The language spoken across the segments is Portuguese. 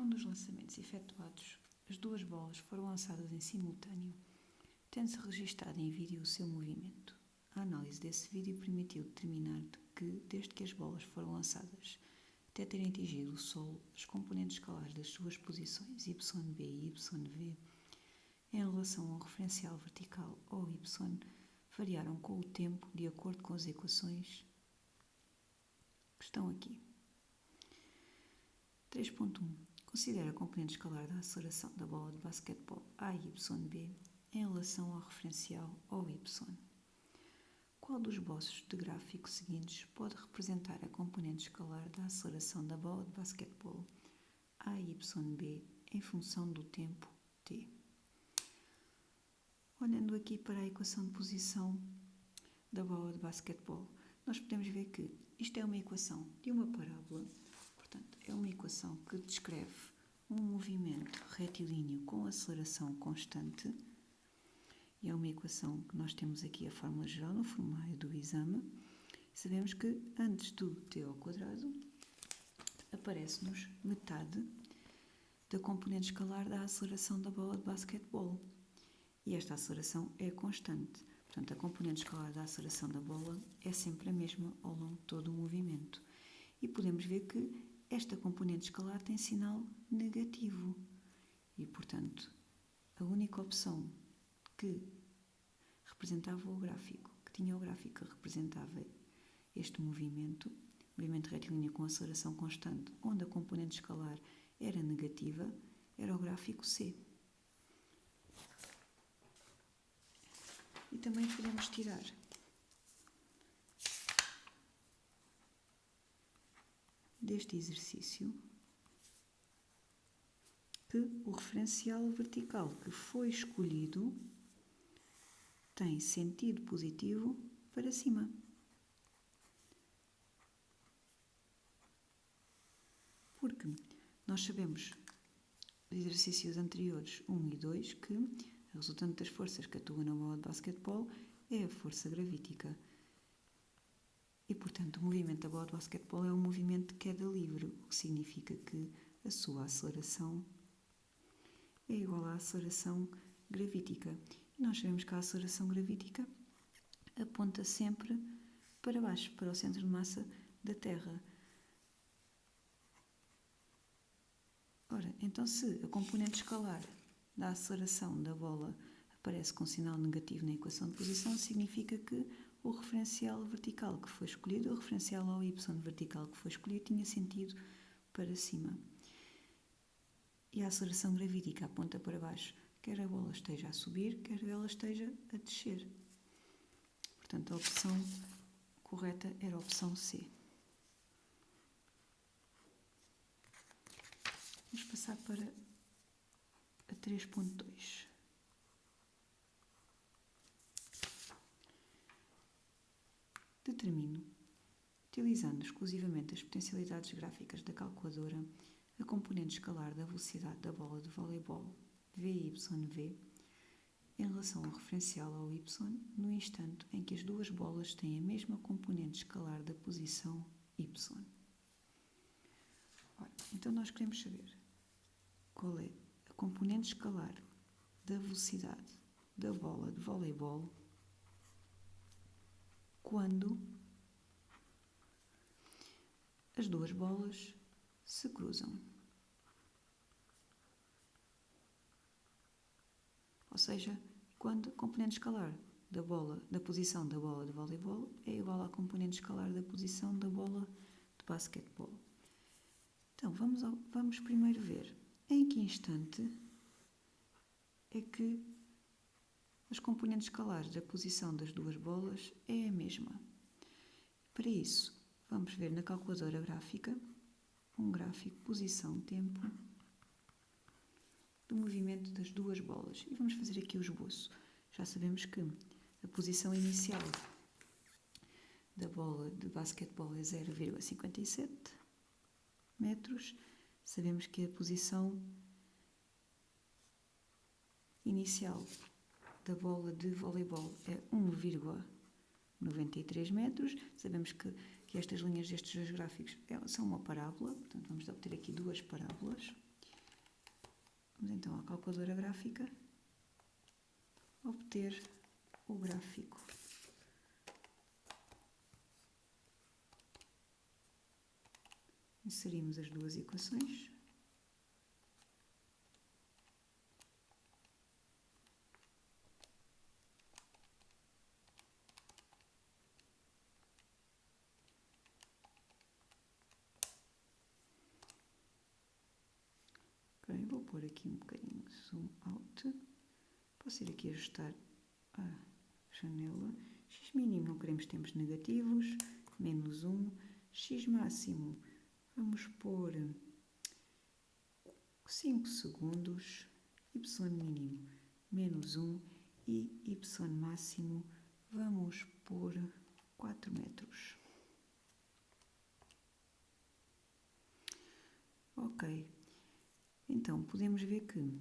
Num dos lançamentos efetuados, as duas bolas foram lançadas em simultâneo, tendo-se registado em vídeo o seu movimento. A análise desse vídeo permitiu determinar que, desde que as bolas foram lançadas até terem atingido o solo, os componentes escalares das suas posições YB e YV, em relação ao referencial vertical ou Y, variaram com o tempo de acordo com as equações que estão aqui. 3.1. Considera a componente escalar da aceleração da bola de basquetebol AYB em relação ao referencial ou Y. Qual dos esboços de gráfico seguintes pode representar a componente escalar da aceleração da bola de basquetebol AYB em função do tempo t? Olhando aqui para a equação de posição da bola de basquetebol, nós podemos ver que isto é uma equação de uma parábola. Portanto, é uma equação que descreve um movimento retilíneo com aceleração constante. E é uma equação que nós temos aqui a fórmula geral no formulário do exame. Sabemos que antes do t ao quadrado aparece-nos metade da componente escalar da aceleração da bola de basquetebol. E esta aceleração é constante. Portanto, a componente escalar da aceleração da bola é sempre a mesma ao longo de todo o movimento. E podemos ver que esta componente escalar tem sinal negativo. E, portanto, a única opção que representava o gráfico, que tinha o gráfico que representava este movimento retilíneo com aceleração constante, onde a componente escalar era negativa, era o gráfico C. E também podemos tirar deste exercício que o referencial vertical que foi escolhido tem sentido positivo para cima. Porque nós sabemos dos exercícios anteriores 1 e 2 que a resultante das forças que atuam na bola de basquetebol é a força gravítica. E, portanto, o movimento da bola de basquetebol é um movimento de queda livre, o que significa que a sua aceleração é igual à aceleração gravítica. E nós sabemos que a aceleração gravítica aponta sempre para baixo, para o centro de massa da Terra. Ora, então se a componente escalar da aceleração da bola aparece com sinal negativo na equação de posição, significa que o referencial vertical que foi escolhido, o referencial ao Y vertical que foi escolhido, tinha sentido para cima. E a aceleração gravítica aponta para baixo, quer a bola esteja a subir, quer ela esteja a descer. Portanto, a opção correta era a opção C. Vamos passar para a 3.2. Determino, utilizando exclusivamente as potencialidades gráficas da calculadora, a componente escalar da velocidade da bola de voleibol VYV em relação ao referencial ao Y no instante em que as duas bolas têm a mesma componente escalar da posição Y. Ora, então nós queremos saber qual é a componente escalar da velocidade da bola de voleibol quando as duas bolas se cruzam. Ou seja, quando a componente escalar da posição da bola de voleibol é igual à componente escalar da posição da bola de basquetebol. Então, vamos primeiro ver em que instante é que as componentes escalares da posição das duas bolas é a mesma. Para isso, vamos ver na calculadora gráfica um gráfico posição-tempo do movimento das duas bolas. E vamos fazer aqui o esboço. Já sabemos que a posição inicial da bola de basquetebol é 0,57 metros. Sabemos que a posição inicial da bola de voleibol é 1,93 metros. Sabemos que estas linhas destes dois gráficos são uma parábola, portanto vamos obter aqui duas parábolas. Vamos então à calculadora gráfica, obter o gráfico. Inserimos as duas equações. Ok, vou pôr aqui um bocadinho de zoom out. Posso ir aqui ajustar a janela. X mínimo não queremos tempos negativos, menos 1. X máximo vamos pôr 5 segundos, y mínimo menos 1 e y máximo vamos pôr 4 metros. Ok, então podemos ver que,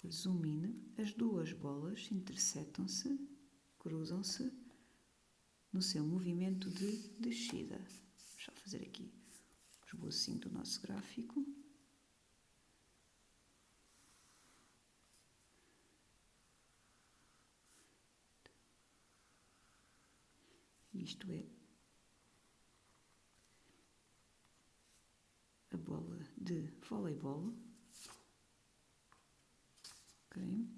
zoom in, as duas bolas interceptam-se, cruzam-se no seu movimento de descida. Vamos só fazer aqui o esboço do nosso gráfico. Isto é a bola de voleibol. Ok.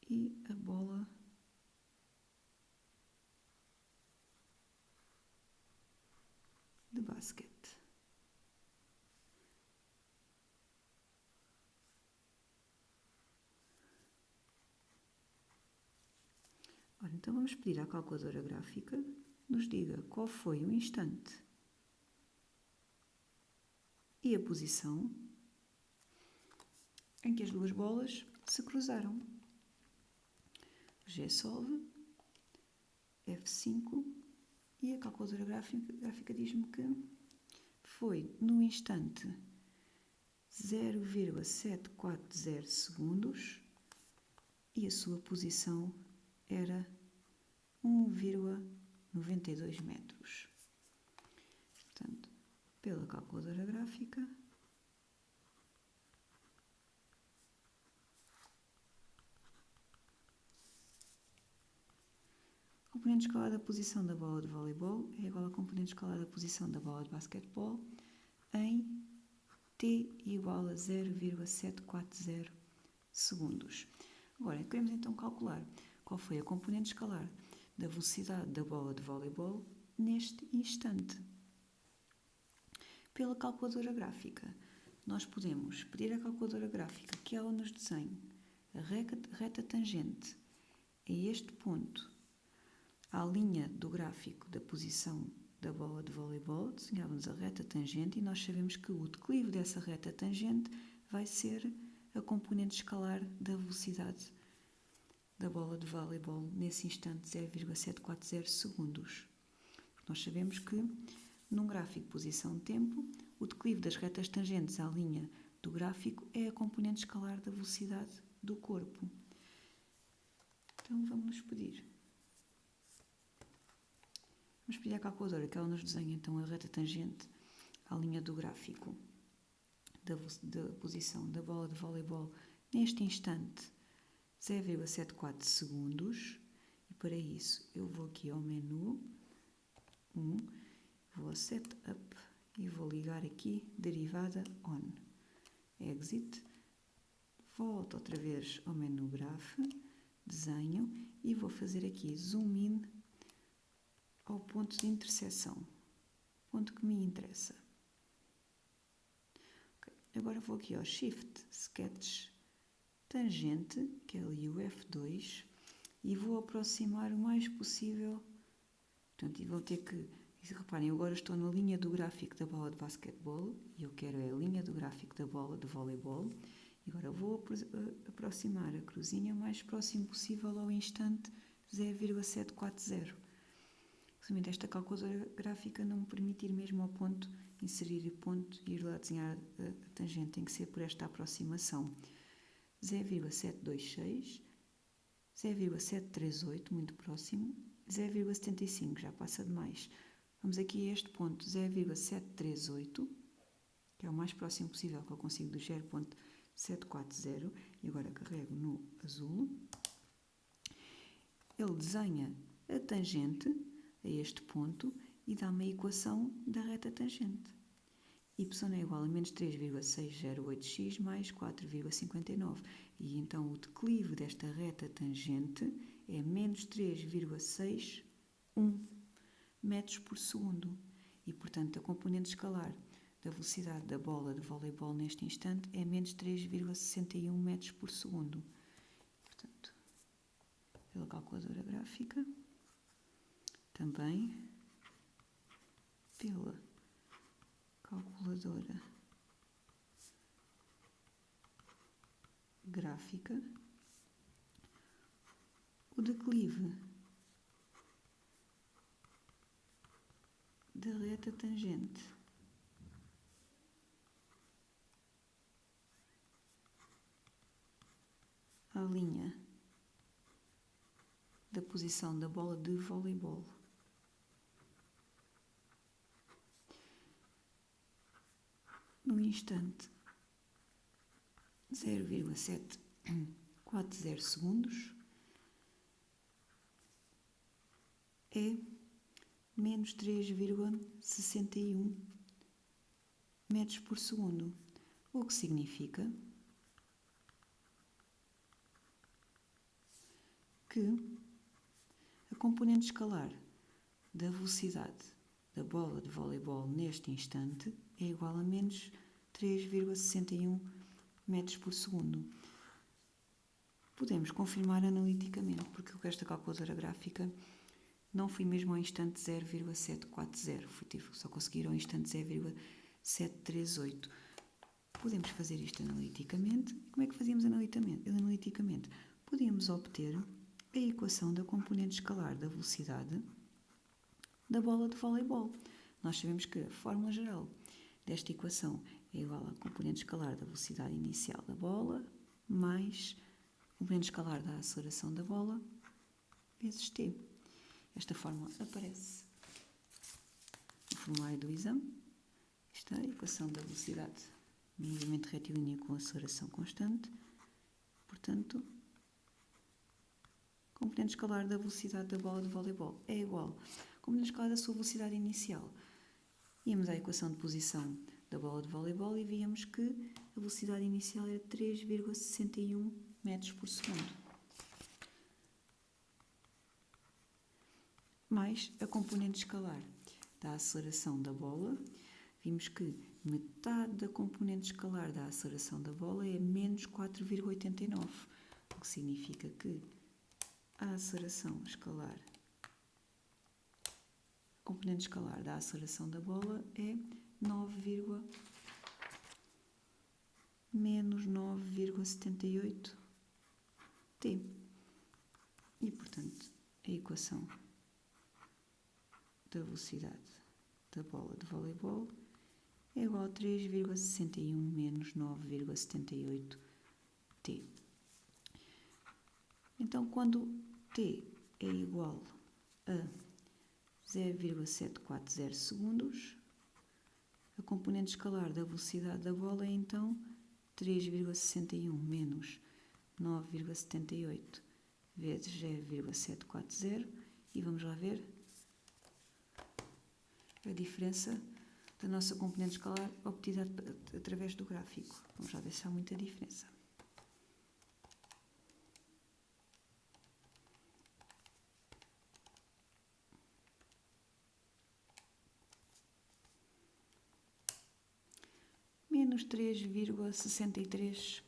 E a bola de basquete. Ora, então vamos pedir à calculadora gráfica que nos diga qual foi o instante e a posição em que as duas bolas se cruzaram. Gsolve, F5, e a calculadora gráfica diz-me que foi no instante 0,740 segundos e a sua posição era 1,92 metros. Portanto, pela calculadora gráfica, a componente escalar da posição da bola de voleibol é igual à componente escalar da posição da bola de basquetebol em t igual a 0,740 segundos. Agora, queremos então calcular qual foi a componente escalar da velocidade da bola de voleibol neste instante. Pela calculadora gráfica, nós podemos pedir à calculadora gráfica que ela nos desenhe a reta tangente a este ponto, à linha do gráfico da posição da bola de voleibol. Desenhávamos a reta tangente e nós sabemos que o declive dessa reta tangente vai ser a componente escalar da velocidade da bola de voleibol nesse instante 0,740 segundos. Nós sabemos que num gráfico de posição-tempo, o declive das retas tangentes à linha do gráfico é a componente escalar da velocidade do corpo. Então vamos pedir à calculadora que ela nos desenhe então a reta tangente à linha do gráfico da posição da bola de voleibol neste instante 0,74 segundos, e para isso eu vou aqui ao menu 1, vou a Setup e vou ligar aqui derivada On. Exit, volto outra vez ao menu Graph, desenho e vou fazer aqui Zoom In ao ponto de interseção, ponto que me interessa. Okay. Agora vou aqui ao Shift Sketch Tangente, que é ali o F2, e vou aproximar o mais possível. Portanto, vou ter que, reparem, agora estou na linha do gráfico da bola de basquetebol e eu quero a linha do gráfico da bola de voleibol. E agora vou aproximar a cruzinha o mais próximo possível ao instante 0,740. Resumindo, esta calculadora gráfica não me permite ir mesmo ao ponto, inserir o ponto e ir lá desenhar a tangente. Tem que ser por esta aproximação. 0,726, 0,738, muito próximo, 0,75, já passa demais. Vamos aqui a este ponto, 0,738, que é o mais próximo possível que eu consigo do 0.740, e agora carrego no azul. Ele desenha a tangente a este ponto e dá-me a equação da reta tangente. Y é igual a menos 3,608x mais 4,59. E então o declive desta reta tangente é menos 3,61 metros por segundo. E, portanto, a componente escalar da velocidade da bola de voleibol neste instante é menos 3,61 metros por segundo. Portanto, pela calculadora gráfica, também pela calculadora gráfica, o declive da reta tangente à linha da posição da bola de voleibol no instante 0,740 segundos é menos 3,61 metros por segundo, o que significa que a componente escalar da velocidade da bola de voleibol neste instante é igual a menos 3,61 metros por segundo. Podemos confirmar analiticamente, porque com esta calculadora gráfica não fui mesmo ao instante 0,740, só consegui ir ao instante 0,738. Podemos fazer isto analiticamente. Como é que fazíamos analiticamente? Podíamos obter a equação da componente escalar da velocidade da bola de voleibol. Nós sabemos que a fórmula geral desta equação é igual à componente escalar da velocidade inicial da bola mais a componente escalar da aceleração da bola vezes t. Esta fórmula aparece no formulário do exame. Esta é a equação da velocidade do movimento retilíneo com aceleração constante. Portanto, a componente escalar da velocidade da bola de voleibol é igual à componente escalar da sua velocidade inicial. Íamos à equação de posição da bola de voleibol e víamos que a velocidade inicial era 3,61 metros por segundo. Mais a componente escalar da aceleração da bola, vimos que metade da componente escalar da aceleração da bola é menos 4,89, o que significa que a aceleração escalar, a componente escalar da aceleração da bola é menos 9,78 t. E, portanto, a equação da velocidade da bola de voleibol é igual a 3,61 menos 9,78 t. Então, quando t é igual a 0,740 segundos, a componente escalar da velocidade da bola é então 3,61 menos 9,78 vezes 0,740, e vamos lá ver a diferença da nossa componente escalar obtida através do gráfico. Vamos lá ver se há muita diferença. Menos 3,63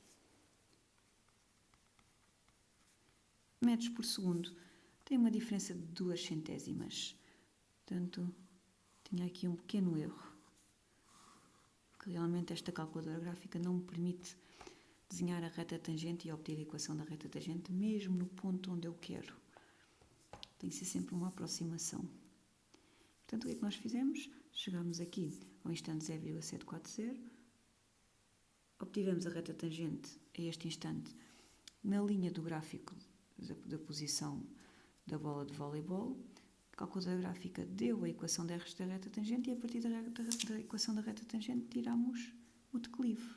metros por segundo. Tem uma diferença de 2 centésimas. Portanto, tinha aqui um pequeno erro, que realmente esta calculadora gráfica não me permite desenhar a reta tangente e obter a equação da reta tangente mesmo no ponto onde eu quero. Tem que ser sempre uma aproximação. Portanto, o que é que nós fizemos? Chegámos aqui ao instante 0,740, obtivemos a reta tangente a este instante na linha do gráfico da posição da bola de voleibol, cálculo da gráfica deu a equação da reta tangente e a partir da equação da reta tangente tiramos o declive.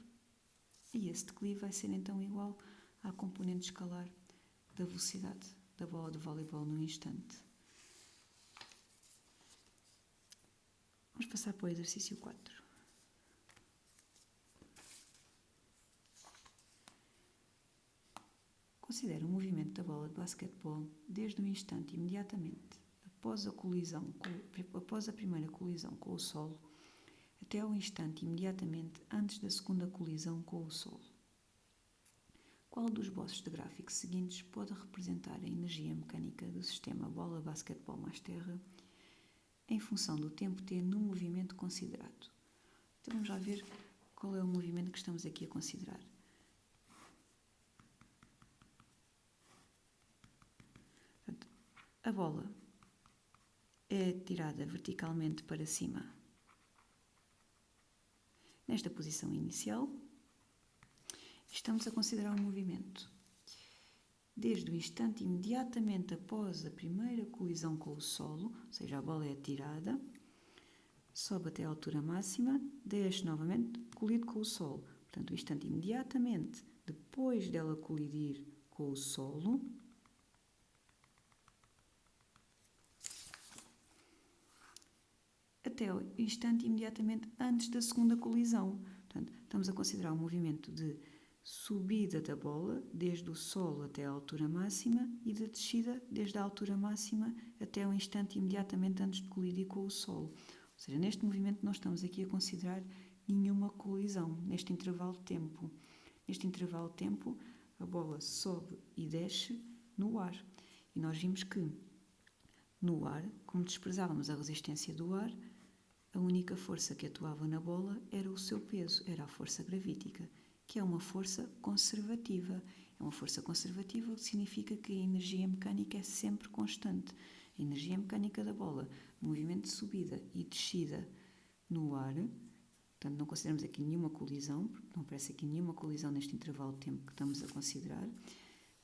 E esse declive vai ser então igual à componente escalar da velocidade da bola de voleibol no instante. Vamos passar para o exercício 4. Considera o movimento da bola de basquetebol desde o instante imediatamente após a primeira colisão com o solo até ao instante imediatamente antes da segunda colisão com o solo. Qual dos esboços de gráfico seguintes pode representar a energia mecânica do sistema bola basquetebol mais terra em função do tempo t no movimento considerado? Então vamos lá ver qual é o movimento que estamos aqui a considerar. Portanto, a bola é tirada verticalmente para cima nesta posição inicial. Estamos a considerar o movimento desde o instante imediatamente após a primeira colisão com o solo, ou seja, a bola é tirada, sobe até a altura máxima, desce novamente, colide com o solo. Portanto, o instante imediatamente depois dela colidir com o solo, até o instante imediatamente antes da segunda colisão. Portanto, estamos a considerar o movimento de subida da bola desde o solo até a altura máxima e de descida desde a altura máxima até o instante imediatamente antes de colidir com o solo. Ou seja, neste movimento não estamos aqui a considerar nenhuma colisão neste intervalo de tempo. Neste intervalo de tempo, a bola sobe e desce no ar. E nós vimos que no ar, como desprezávamos a resistência do ar, a única força que atuava na bola era o seu peso, era a força gravítica, que é uma força conservativa. É uma força conservativa, o que significa que a energia mecânica é sempre constante. A energia mecânica da bola, movimento de subida e descida no ar, portanto não consideramos aqui nenhuma colisão, porque não aparece aqui nenhuma colisão neste intervalo de tempo que estamos a considerar.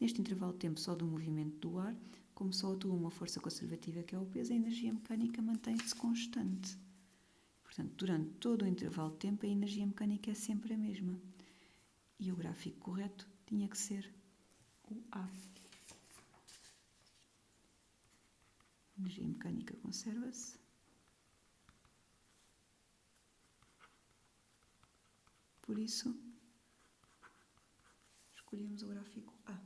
Neste intervalo de tempo só do movimento do ar, como só atua uma força conservativa que é o peso, a energia mecânica mantém-se constante. Portanto, durante todo o intervalo de tempo, a energia mecânica é sempre a mesma. E o gráfico correto tinha que ser o A. A energia mecânica conserva-se. Por isso, escolhemos o gráfico A.